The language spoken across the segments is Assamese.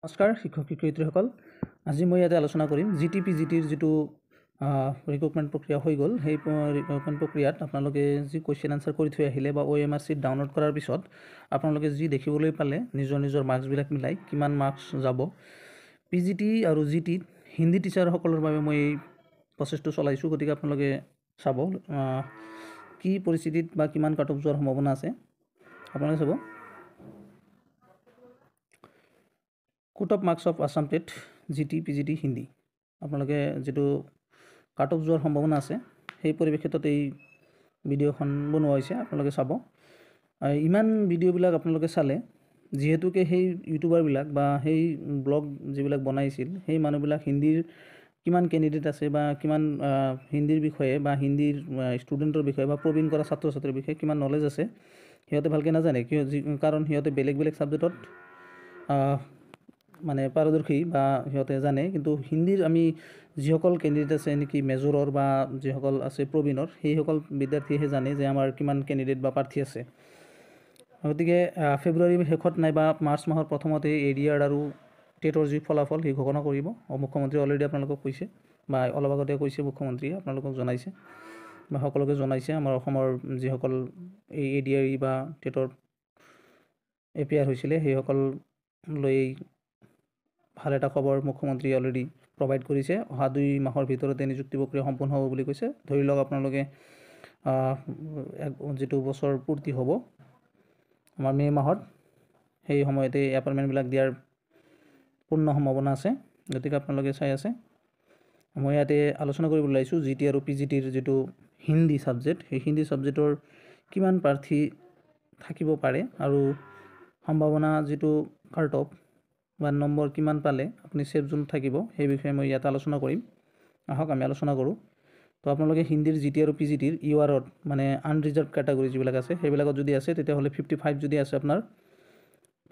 নমস্কাৰ শিক্ষক শিক্ষয়িত্ৰীসকল, আজি মই ইয়াতে আলোচনা কৰিম জিটিপিজিটিৰ যিটো ৰিক্ৰুটমেণ্ট প্ৰক্ৰিয়া হৈ গ'ল। সেই ৰিক্ৰুটমেণ্ট প্ৰক্ৰিয়াত আপোনালোকে যি কুৱেশ্যন আনচাৰ কৰি থৈ আহিলে বা OMR চিট ডাউনলোড কৰাৰ পিছত আপোনালোকে যি দেখিবলৈ পালে নিজৰ মাৰ্কছবিলাক মিলাই কিমান মাৰ্কছ যাব। পিজিটি আৰু জিটিত হিন্দী টিচাৰসকলৰ বাবে মই এই প্ৰচেছটো চলাইছোঁ, গতিকে আপোনালোকে চাব কি পৰিস্থিতিত বা কিমান কাট অফ যোৱাৰ সম্ভাৱনা আছে। আপোনালোকে চাব cut off marks of Assam TET GT PGT Hindi, আপোনালোকে যিটো কাট অফ যোৱাৰ সম্ভাৱনা আছে সেই পৰিপ্ৰেক্ষিতত এই ভিডিঅ'খন বনোৱা হৈছে। আপোনালোকে চাব। ইমান ভিডিঅ'বিলাক আপোনালোকে চালে যিহেতুকে সেই ইউটিউবাৰবিলাক বা সেই ব্লগ যিবিলাক বনাইছিল সেই মানুহবিলাক হিন্দীৰ কিমান কেণ্ডিডেট আছে বা কিমান হিন্দীৰ বিষয়ে বা হিন্দীৰ ষ্টুডেণ্টৰ বিষয়ে বা প্ৰবীণ কৰা ছাত্ৰ ছাত্ৰীৰ বিষয়ে কিমান নলেজ আছে সিহঁতে ভালকৈ নাজানে, কাৰণ সিহঁতে বেলেগ ছাবজেক্টত মানে পাৰদৰ্শী বা সিহঁতে জানে, কিন্তু হিন্দীৰ আমি যিসকল কেণ্ডিডেট আছে নেকি মেজৰৰ বা যিসকল আছে প্ৰবীণৰ, সেইসকল বিদ্যাৰ্থীয়েহে জানে যে আমাৰ কিমান কেণ্ডিডেট বা প্ৰাৰ্থী আছে। গতিকে ফেব্ৰুৱাৰীৰ শেষত নাইবা মাৰ্চ মাহৰ প্ৰথমতে এৰিয়াৰ আৰু টেটৰ যি ফলাফল সেই ঘোষণা কৰিব। মুখ্যমন্ত্ৰী অলৰেডি আপোনালোকক কৈছে বা অলপ আগতে কৈছে, মুখ্যমন্ত্ৰীয়ে আপোনালোকক জনাইছে বা সকলোকে জনাইছে আমাৰ অসমৰ যিসকল এই এডিআৰি বা টেটৰ এপিয়াৰ হৈছিলে সেইসকল লৈ ভাল এটা খবৰ মুখ্যমন্ত্ৰীয়ে অলৰেডি প্ৰভাইড কৰিছে। অহা 2 মাহৰ ভিতৰতে নিযুক্তি প্ৰক্ৰিয়া সম্পূৰ্ণ হ'ব বুলি কৈছে। ধৰি লওক আপোনালোকে যিটো বছৰ পূৰ্তি হ'ব আমাৰ মে' মাহত, সেই সময়তে এপইণ্টমেণ্টবিলাক দিয়াৰ পূৰ্ণ সম্ভাৱনা আছে। গতিকে আপোনালোকে চাই আছে। মই ইয়াতে আলোচনা কৰিবলৈ ওলাইছোঁ জিটি আৰু পিজিটিৰ যিটো হিন্দী ছাবজেক্ট, সেই হিন্দী ছাবজেক্টৰ কিমান প্ৰাৰ্থী থাকিব পাৰে আৰু সম্ভাৱনা যিটো কাট অফ বা নম্বৰ কিমান পালে আপুনি ছেফ জোনত থাকিব, সেই বিষয়ে মই ইয়াত আলোচনা কৰিম। আহক আমি আলোচনা কৰোঁ। তো আপোনালোকে হিন্দীৰ জিটি আৰু পিজিটিৰ ইউআৰত মানে আনৰিজাৰ্ভ কেটাগৰী যিবিলাক আছে সেইবিলাকত যদি আছে তেতিয়াহ'লে 55 যদি আছে আপোনাৰ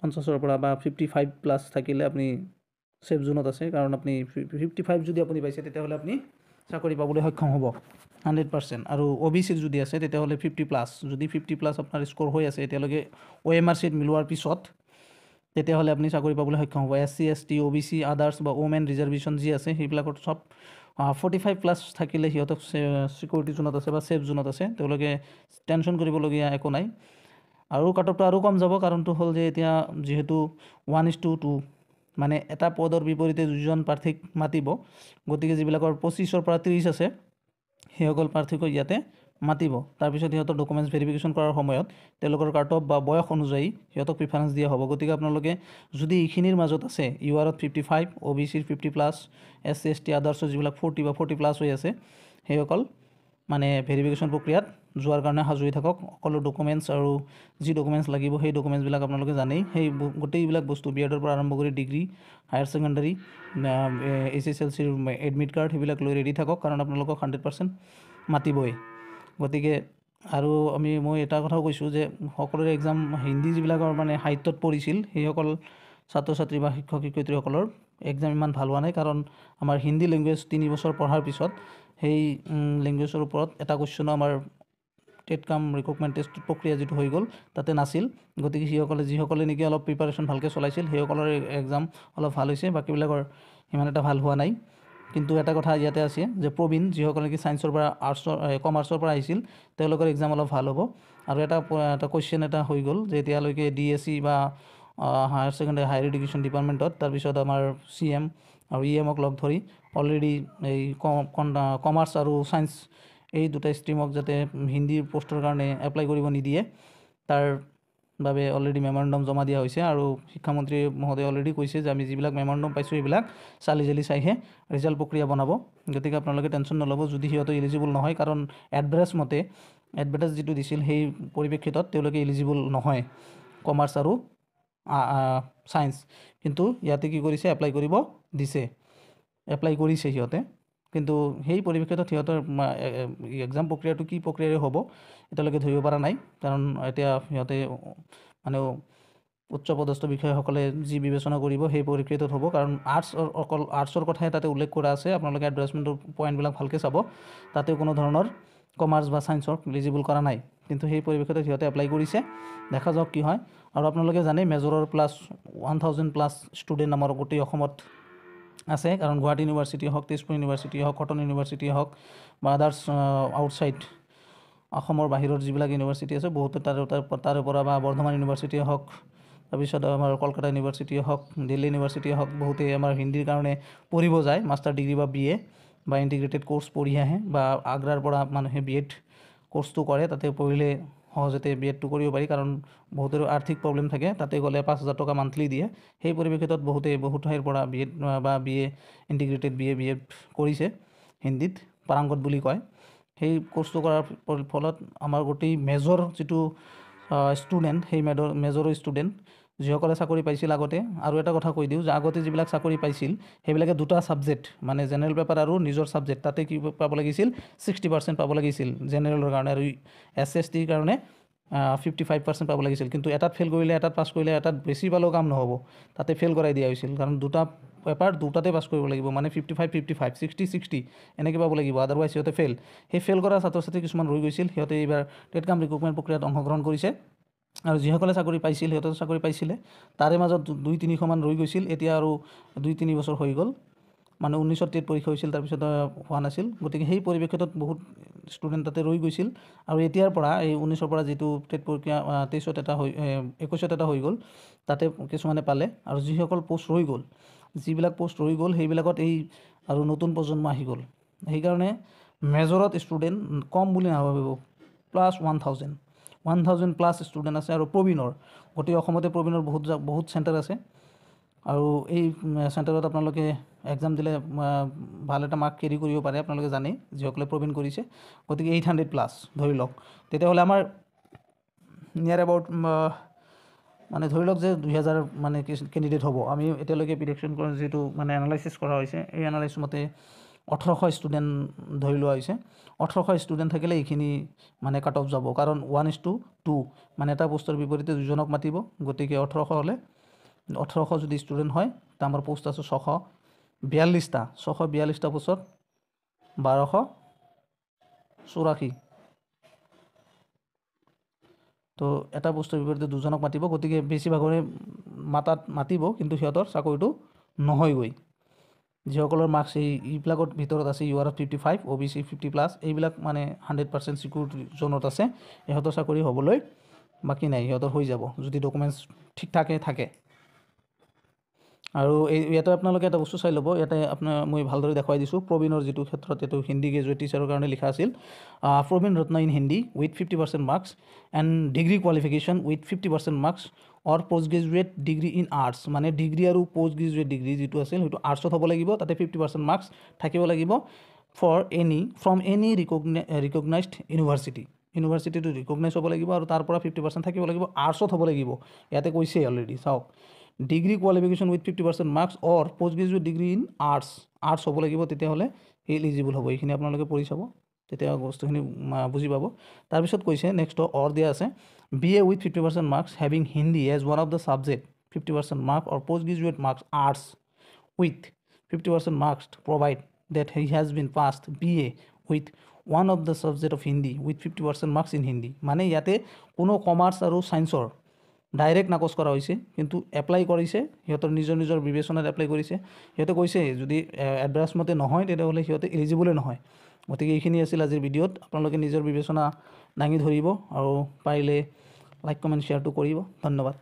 50ৰ পৰা বা 55+ থাকিলে আপুনি ছেফ জোনত আছে, কাৰণ আপুনি 55 যদি আপুনি পাইছে তেতিয়াহ'লে আপুনি চাকৰি পাবলৈ সক্ষম হ'ব 100%। আৰু OBCৰ যদি আছে তেতিয়াহ'লে 50+, যদি 50+ আপোনাৰ স্ক'ৰ হৈ আছে এতিয়ালৈকে OMR চিট মিলোৱাৰ পিছত, তেতিয়াহ'লে আপুনি চাকৰি পাবলৈ সক্ষম হ'ব। SC ST OBC আদাৰ্ছ বা ওমেন ৰিজাৰ্ভেশ্যন যি আছে সেইবিলাকত চব 45+ থাকিলে সিহঁতক ছিকিউৰিটি জোনত আছে বা ছেফ জোনত আছে, তেওঁলোকে টেনশ্যন কৰিবলগীয়া একো নাই। আৰু কাট অফটো আৰু কম যাব, কাৰণটো হ'ল যে এতিয়া যিহেতু 1:2 মানে এটা পদৰ বিপৰীতে 2জন প্ৰাৰ্থীক মাতিব, গতিকে যিবিলাকৰ 25ৰ পৰা 30 আছে সেইসকল প্ৰাৰ্থীকো ইয়াতে মাতিব। তাৰপিছত সিহঁতৰ ডকুমেণ্টছ ভেৰিফিকেশ্যন কৰাৰ সময়ত তেওঁলোকৰ কাট অফ বা বয়স অনুযায়ী সিহঁতক প্ৰিফাৰেঞ্চ দিয়া হ'ব। গতিকে আপোনালোকে যদি এইখিনিৰ মাজত আছে ইউআৰত 55, OBCৰ 50+, SC ST আদাৰ্ছৰ যিবিলাক 40 বা 40+ হৈ আছে সেইসকল মানে ভেৰিফিকেশ্যন প্ৰক্ৰিয়াত যোৱাৰ কাৰণে সাজু হৈ থাকক। সকলো ডকুমেণ্টছ আৰু যি ডকুমেণ্টছ লাগিব সেই ডকুমেণ্টছবিলাক আপোনালোকে জানেই, সেই গোটেইবিলাক বস্তু বিএডৰ পৰা আৰম্ভ কৰি ডিগ্ৰী, হায়াৰ ছেকেণ্ডাৰী, SSLCৰ এডমিট কাৰ্ড সেইবিলাক লৈ ৰেডি থাকক, কাৰণ আপোনালোকক 100% মাতিবই। গতিকে আৰু মই এটা কথাও কৈছোঁ যে সকলোৰে এক্সাম হিন্দী যিবিলাকৰ মানে সাহিত্যত পঢ়িছিল সেইসকল ছাত্ৰ ছাত্ৰী বা শিক্ষক শিক্ষয়িত্ৰীসকলৰ এক্সাম ইমান ভাল হোৱা নাই, কাৰণ আমাৰ হিন্দী লেংগুৱেজ 3 বছৰ পঢ়াৰ পিছত সেই লেংগুৱেজৰ ওপৰত এটা কুৱেশ্যনো আমাৰ টেট কাম ৰিক্ৰুটমেণ্ট টেষ্ট প্ৰক্ৰিয়া যিটো হৈ গ'ল তাতে নাছিল। গতিকে যিসকলে নেকি অলপ প্ৰিপাৰেশ্যন ভালকৈ চলাইছিল সেইসকলৰ এক্সাম অলপ ভাল হৈছে, বাকীবিলাকৰ ইমান এটা ভাল হোৱা নাই। কিন্তু এটা কথা ইয়াতে আছে যে প্ৰবীণ যিসকলে নেকি ছায়েন্সৰ পৰা কমাৰ্চৰ পৰা আহিছিল তেওঁলোকৰ এক্সাম অলপ ভাল হ'ব। আৰু এটা কুৱেশ্যন এটা হৈ গ'ল যে এতিয়ালৈকে DSE বা হায়াৰ ছেকেণ্ডেৰী হায়াৰ এডুকেশ্যন ডিপাৰ্টমেণ্টত, তাৰপিছত আমাৰ CM আৰু EMক লগ ধৰি অলৰেডি এই কমাৰ্চ আৰু ছায়েন্স এই দুটা ষ্ট্ৰীমক যাতে হিন্দীৰ পষ্টৰ কাৰণে এপ্লাই কৰিব নিদিয়ে তাৰ বাবে অলৰেডি মেমৰেণ্ডাম জমা দিয়া হৈছে। আৰু শিক্ষামন্ত্ৰী মহোদয়ে অলৰেডি কৈছে যে আমি যিবিলাক মেমৰেণ্ডাম পাইছোঁ সেইবিলাক চালি জালি চাইহে ৰিজাল্ট প্ৰক্ৰিয়া বনাব। গতিকে আপোনালোকে টেনশ্যন নল'ব যদি সিহঁতে এলিজিবল নহয়, কাৰণ এডভাৰ্টাইজ যিটো দিছিল সেই পৰিপ্ৰেক্ষিতত তেওঁলোকে এলিজিবল নহয় কমাৰ্চ আৰু ছায়েন্স। কিন্তু ইয়াতে কি কৰিছে, এপ্লাই কৰিছে সিহঁতে, কিন্তু সেই পৰিপ্ৰেক্ষিতত সিহঁতৰ এক্সাম প্ৰক্ৰিয়াটো কি প্ৰক্ৰিয়াৰে হ'ব এতিয়ালৈকে ধৰিব পৰা নাই, কাৰণ এতিয়া সিহঁতে মানে উচ্চপদস্থ বিষয়াসকলে যি বিবেচনা কৰিব সেই পৰিপ্ৰেক্ষিতত হ'ব। কাৰণ অকল আৰ্টছৰ কথাই তাতে উল্লেখ কৰা আছে, আপোনালোকে এডভাৰ্টাইজমেণ্টৰ পইণ্টবিলাক ভালকৈ চাব, তাতে কোনো ধৰণৰ কমাৰ্চ বা ছায়েন্সক এলিজিবল কৰা নাই, কিন্তু সেই পৰিপ্ৰেক্ষিতত সিহঁতে এপ্লাই কৰিছে। দেখা যাওক কি হয়। আৰু আপোনালোকে জানে মেজৰৰ প্লাছ 1000+ ষ্টুডেণ্ট আমাৰ গোটেই অসমত আছে, কাৰণ গুৱাহাটী ইউনিভাৰ্চিটি হওক, তেজপুৰ ইউনিভাৰ্চিটি হওক, কটন ইউনিভাৰ্চিটি হওক বা আদাৰ্ছ আউটছাইড অসমৰ বাহিৰৰ যিবিলাক ইউনিভাৰ্চিটি আছে বহুতে তাৰে পৰা বা বৰ্ধমান ইউনিভাৰ্চিটিয়ে হওক, তাৰপিছত আমাৰ কলকাতা ইউনিভাৰ্চিটিয়ে হওক, দিল্লী ইউনিভাৰ্চিটিয়ে হওক, বহুতেই আমাৰ হিন্দীৰ কাৰণে পঢ়িব যায়, মাষ্টাৰ ডিগ্ৰী বা BA বা ইণ্টিগ্ৰেটেড কোৰ্চ পঢ়ি আহে, বা আগ্ৰাৰ পৰা মানুহে B.Ed কোৰ্চটো কৰে, তাতে পঢ়িলে সহজতে B.Edটো কৰিব পাৰি, কাৰণ বহুতৰ আৰ্থিক প্ৰব্লেম থাকে, তাতে গ'লে 5,000 টকা মান্থলি দিয়ে। সেই পৰিপ্ৰেক্ষিতত বহুত ঠাইৰ পৰা B.Ed বা BA ইণ্টিগ্ৰেটেড BA কৰিছে, হিন্দীত পাৰাংগত বুলি কয়। সেই কোৰ্চটো কৰাৰ ফলত আমাৰ গোটেই মেজৰ যিটো ষ্টুডেণ্ট, সেই মেজৰৰ ষ্টুডেণ্ট যিসকলে চাকৰি পাইছিল আগতে, আৰু এটা কথা কৈ দিওঁ যে আগতে যিবিলাক চাকৰি পাইছিল সেইবিলাকে 2টা ছাবজেক্ট, মানে জেনেৰেল পেপাৰ আৰু নিজৰ ছাবজেক্ট, তাতে কি পাব লাগিছিল 60% পাব লাগিছিল জেনেৰেলৰ কাৰণে, আৰু SC/STৰ কাৰণে 55% পাব লাগিছিল। কিন্তু এটাত ফেইল কৰিলে, এটাত পাছ কৰিলে, এটাত বেছি পালেও কাম নহ'ব, তাতে ফেইল কৰাই দিয়া হৈছিল, কাৰণ 2টা পেপাৰ 2টাতে পাছ কৰিব লাগিব, মানে 55-55, 60-60 এনেকৈ পাব লাগিব, আদাৰৱাইজ সিহঁতে ফেইল। সেই ফেইল কৰা ছাত্ৰ ছাত্ৰী কিছুমান ৰৈ গৈছিল, সিহঁতে এইবাৰ টেট কাম ৰিক্ৰুটমেণ্ট প্ৰক্ৰিয়াত অংশগ্ৰহণ কৰিছে, আৰু যিসকলে চাকৰি পাইছিল সিহঁতে চাকৰি পাইছিলে, তাৰে মাজত 200-300মান ৰৈ গৈছিল। এতিয়া আৰু 2-3 বছৰ হৈ গ'ল, মানে 19ত টেট পৰীক্ষা হৈছিল, তাৰপিছত হোৱা নাছিল, গতিকে সেই পৰিপ্ৰেক্ষিতত বহুত ষ্টুডেণ্ট তাতে ৰৈ গৈছিল। আৰু এতিয়াৰ পৰা এই 19ৰ পৰা যিটো টেট পৰীক্ষা 23ত এটা 21ত এটা হৈ গ'ল, তাতে কিছুমানে পালে, আৰু যিসকল পোষ্ট ৰৈ গ'ল, যিবিলাক পোষ্ট ৰৈ গ'ল সেইবিলাকত এই আৰু নতুন প্ৰজন্ম আহি গ'ল। সেইকাৰণে মেজৰত ষ্টুডেণ্ট কম বুলি নাভাবিব, প্লাছ 1000+ ষ্টুডেণ্ট আছে। আৰু প্ৰবীণৰ গোটেই অসমতে প্ৰবীণৰ বহুত চেণ্টাৰ আছে, আৰু এই চেণ্টাৰত আপোনালোকে এক্সাম দিলে ভাল এটা মাৰ্ক কেৰি কৰিব পাৰে, আপোনালোকে জানে যিসকলে প্ৰবীণ কৰিছে। গতিকে 800+ ধৰি লওক, তেতিয়াহ'লে আমাৰ নিয়াৰ এবাউট মানে ধৰি লওক যে 2000 মানে কেণ্ডিডেট হ'ব। আমি এতিয়ালৈকে প্ৰিডিকশ্যন কৰা যিটো মানে এনালাইচিছ কৰা হৈছে, এই এনালাইচিছ মতে 1800 ষ্টুডেণ্ট ধৰি লোৱা হৈছে। 1800 ষ্টুডেণ্ট থাকিলে এইখিনি মানে কাট অফ যাব, কাৰণ 1:2, মানে এটা পোষ্টৰ বিপৰীতে 2জনক মাতিব, গতিকে 1800 হ'লে 1800 যদি ষ্টুডেণ্ট হয়, তা আমাৰ পোষ্ট আছে 642টা পোষ্টত 1284। তো এটা পোষ্টৰ বিপৰীতে 2জনক মাতিব, গতিকে বেছিভাগৰে মাতিব, কিন্তু সিহঁতৰ চাকৰিটো নহয়গৈ। যিসকলৰ মাৰ্কছ এইবিলাকৰ ভিতৰত আছে, UR 55, OBC 50+, এইবিলাক মানে 100% চিকিউৰ জোনত আছে, ইহঁতৰ চাকৰি হ'বলৈ বাকী নাই, সিহঁতৰ হৈ যাব যদি ডকুমেণ্টছ ঠিক ঠাকে থাকে। আৰু ইয়াতে আপোনালোকে এটা বস্তু চাই ল'ব, ইয়াতে মই ভালদৰে দেখুৱাই দিছোঁ প্ৰবীণৰ যিটো ক্ষেত্ৰত, এইটো হিন্দী গ্ৰেজুৱেট টিচাৰৰ কাৰণে লিখা আছিল, Praveen Ratna in Hindi with 50% marks and degree qualification with 50% marks or post graduate degree in arts, মানে ডিগ্ৰী আৰু পষ্ট গ্ৰেজুৱেট ডিগ্ৰী যিটো আছিল সেইটো আৰ্টছত হ'ব লাগিব, তাতে 50% মাৰ্কছ থাকিব লাগিব ফ্ৰম এনি ৰিকগনাইজড ইউনিভাৰ্চিটিটো ৰিকগনাইজ হ'ব লাগিব, আৰু তাৰ পৰা 50% থাকিব লাগিব, আৰ্টছত হ'ব লাগিব। ইয়াতে কৈছে অলৰেডি, চাওক, degree qualification with 50% marks or post graduate degree in arts হ'ব লাগিব, তেতিয়াহ'লে এলিজিবল হ'ব। এইখিনি আপোনালোকে পঢ়ি চাব, তেতিয়া বস্তুখিনি বুজি পাব। তাৰপিছত কৈছে নেক্সট অৰ দিয়া আছে, BA with 50% marks having Hindi as one of the subject 50% mark or post graduate marks arts with 50% marks provide that he has been passed BA with one of the subject of Hindi with 50% marks in Hindi। মানে ইয়াতে কোনো কমাৰ্চ আৰু ছায়েন্সৰ ডাইৰেক্ট নাকচ কৰা হৈছে, কিন্তু এপ্লাই কৰিছে, সিহঁতৰ নিজৰ বিবেচনাত এপ্লাই কৰিছে। সিহঁতে কৈছে যদি এডভান্স মতে নহয় তেতিয়াহ'লে সিহঁতে এলিজিবলে নহয়। গতিকে এইখিনি আছিল আজিৰ ভিডিঅ'ত, আপোনালোকে নিজৰ বিবেচনা দাঙি ধৰিব, আৰু পাৰিলে লাইক কমেণ্ট শ্বেয়াৰটো কৰিব। ধন্যবাদ।